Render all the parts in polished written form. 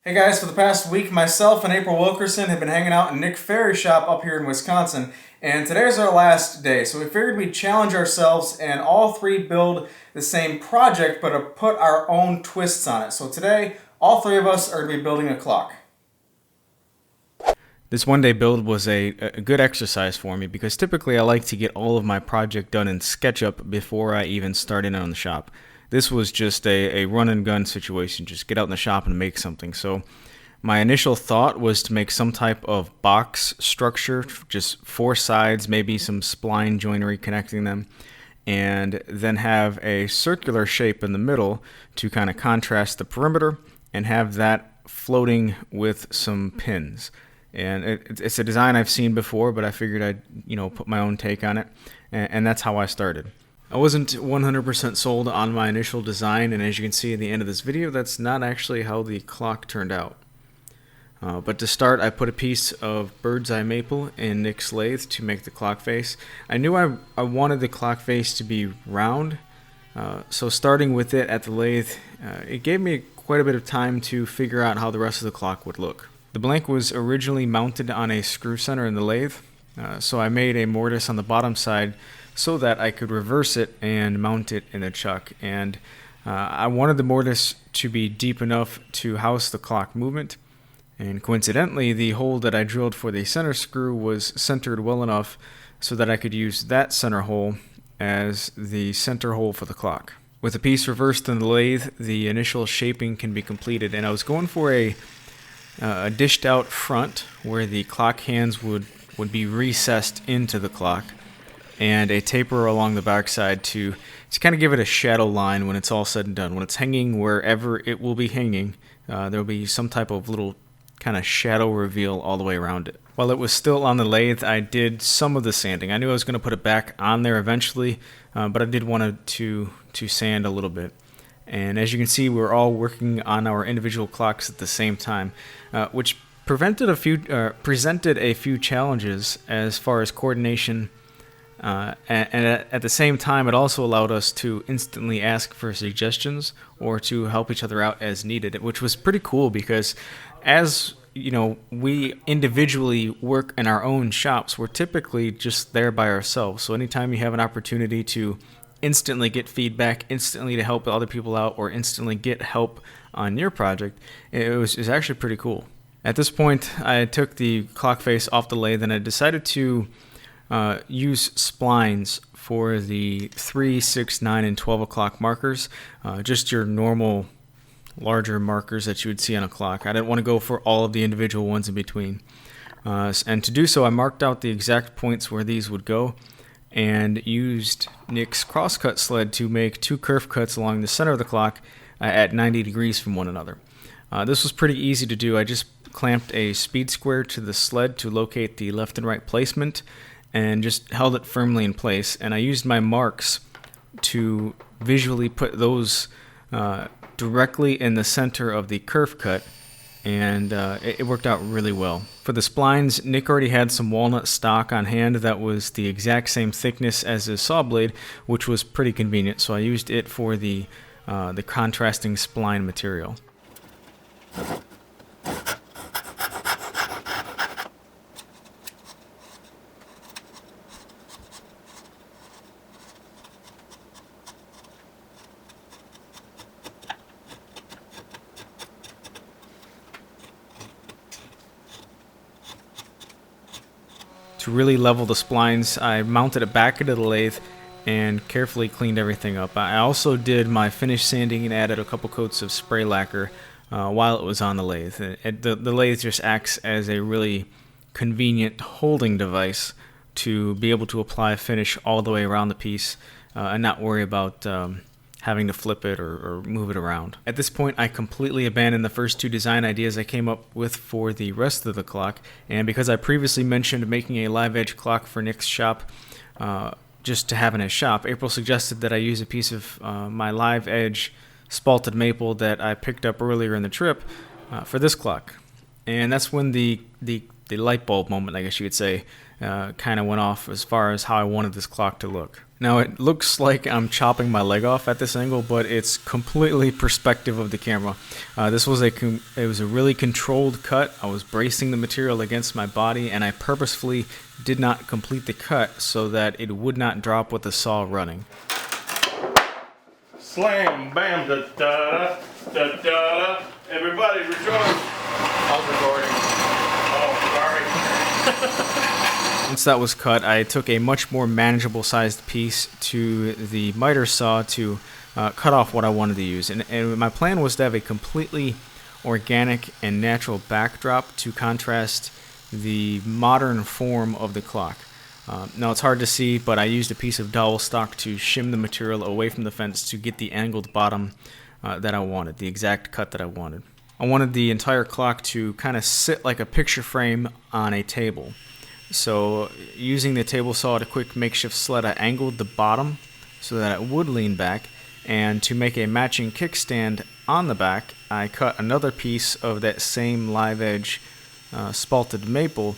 Hey guys, for the past week, myself and April Wilkerson have been hanging out in Nick Ferry's shop up here in Wisconsin, and today's our last day, so we figured we'd challenge ourselves and all three build the same project, but put our own twists on it. So today, all three of us are going to be building a clock. This one day build was a good exercise for me because typically I like to get all of my project done in SketchUp before I even start in on the shop. This was just a run and gun situation, just get out in the shop and make something. So my initial thought was to make some type of box structure, just four sides, maybe some spline joinery connecting them, and then have a circular shape in the middle to kind of contrast the perimeter and have that floating with some pins. And it's a design I've seen before, but I figured I'd put my own take on it, and that's how I started. I wasn't 100% sold on my initial design, and as you can see at the end of this video, that's not actually how the clock turned out. But to start, I put a piece of bird's eye maple in Nick's lathe to make the clock face. I knew I wanted the clock face to be round, so starting with it at the lathe, it gave me quite a bit of time to figure out how the rest of the clock would look. The blank was originally mounted on a screw center in the lathe, so I made a mortise on the bottom side so that I could reverse it and mount it in the chuck. And I wanted the mortise to be deep enough to house the clock movement, and coincidentally the hole that I drilled for the center screw was centered well enough so that I could use that center hole as the center hole for the clock. With the piece reversed in the lathe, the initial shaping can be completed, and I was going for a dished out front where the clock hands would be recessed into the clock, and a taper along the backside to kind of give it a shadow line when it's all said and done. When it's hanging wherever it will be hanging, there will be some type of little kind of shadow reveal all the way around it. While it was still on the lathe, I did some of the sanding. I knew I was going to put it back on there eventually, but I did want to sand a little bit. And as you can see, we're all working on our individual clocks at the same time, which presented a few challenges as far as coordination. And at the same time, it also allowed us to instantly ask for suggestions or to help each other out as needed, which was pretty cool because as we individually work in our own shops, we're typically just there by ourselves. So anytime you have an opportunity to instantly get feedback, instantly to help other people out, or instantly get help on your project, it was actually pretty cool. At this point, I took the clock face off the lathe and I decided to use splines for the 3, 6, 9, and 12 o'clock markers, just your normal larger markers that you would see on a clock. I didn't want to go for all of the individual ones in between. And to do so, I marked out the exact points where these would go and used Nick's crosscut sled to make two kerf cuts along the center of the clock at 90 degrees from one another. This was pretty easy to do. I just clamped a speed square to the sled to locate the left and right placement and just held it firmly in place. And I used my marks to visually put those directly in the center of the kerf cut, and it worked out really well. For the splines, Nick already had some walnut stock on hand that was the exact same thickness as his saw blade, which was pretty convenient, so I used it for the contrasting spline material. To really level the splines, I mounted it back into the lathe and carefully cleaned everything up. I also did my finish sanding and added a couple coats of spray lacquer while it was on the lathe. The lathe just acts as a really convenient holding device to be able to apply a finish all the way around the piece and not worry about having to flip it or move it around. At this point, I completely abandoned the first two design ideas I came up with for the rest of the clock, and because I previously mentioned making a live edge clock for Nick's shop, just to have in his shop, April suggested that I use a piece of my live edge spalted maple that I picked up earlier in the trip for this clock. And that's when the the light bulb moment, I guess you could say, kind of went off as far as how I wanted this clock to look. Now it looks like I'm chopping my leg off at this angle, but it's completely perspective of the camera. This was it was a really controlled cut. I was bracing the material against my body, and I purposefully did not complete the cut so that it would not drop with the saw running. Slam, bam, da da da da da. Everybody rejoice. I was recording. Oh, sorry. Once that was cut, I took a much more manageable sized piece to the miter saw to cut off what I wanted to use. And my plan was to have a completely organic and natural backdrop to contrast the modern form of the clock. Now it's hard to see, but I used a piece of dowel stock to shim the material away from the fence to get the angled bottom that I wanted, the exact cut that I wanted. I wanted the entire clock to kind of sit like a picture frame on a table. So using the table saw at a quick makeshift sled, I angled the bottom so that it would lean back, and to make a matching kickstand on the back, I cut another piece of that same live edge spalted maple,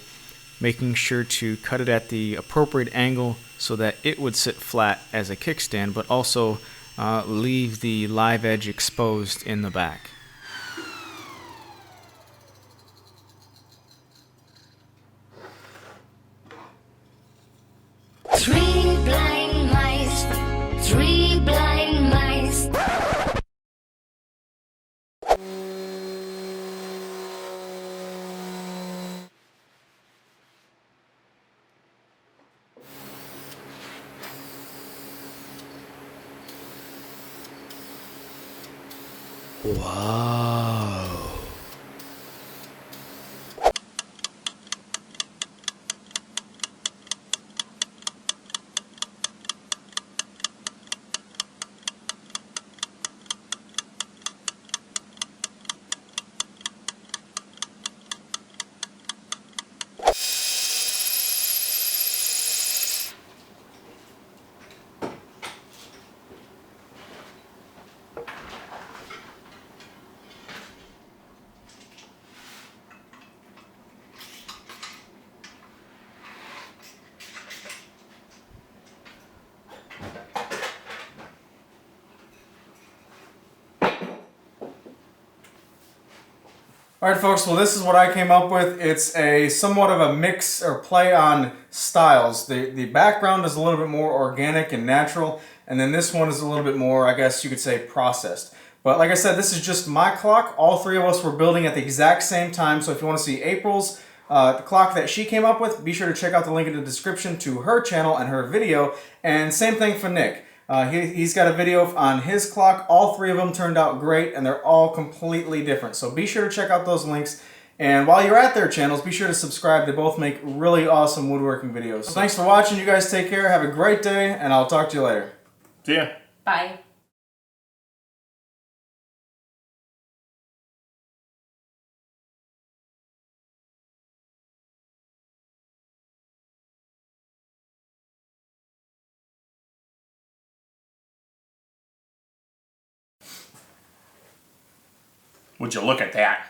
making sure to cut it at the appropriate angle so that it would sit flat as a kickstand, but also leave the live edge exposed in the back. Three blind mice, three blind mice. Wow. All right, folks, well, this is what I came up with. It's a somewhat of a mix or play on styles. The background is a little bit more organic and natural, and then this one is a little bit more, I guess you could say, processed. But like I said, this is just my clock. All three of us were building at the exact same time, so if you want to see April's the clock that she came up with, be sure to check out the link in the description to her channel and her video. And same thing for Nick. He's got a video on his clock. All three of them turned out great, and they're all completely different. So be sure to check out those links. And while you're at their channels, be sure to subscribe. They both make really awesome woodworking videos. So thanks for watching. You guys take care. Have a great day, and I'll talk to you later. See ya. Bye. Would you look at that?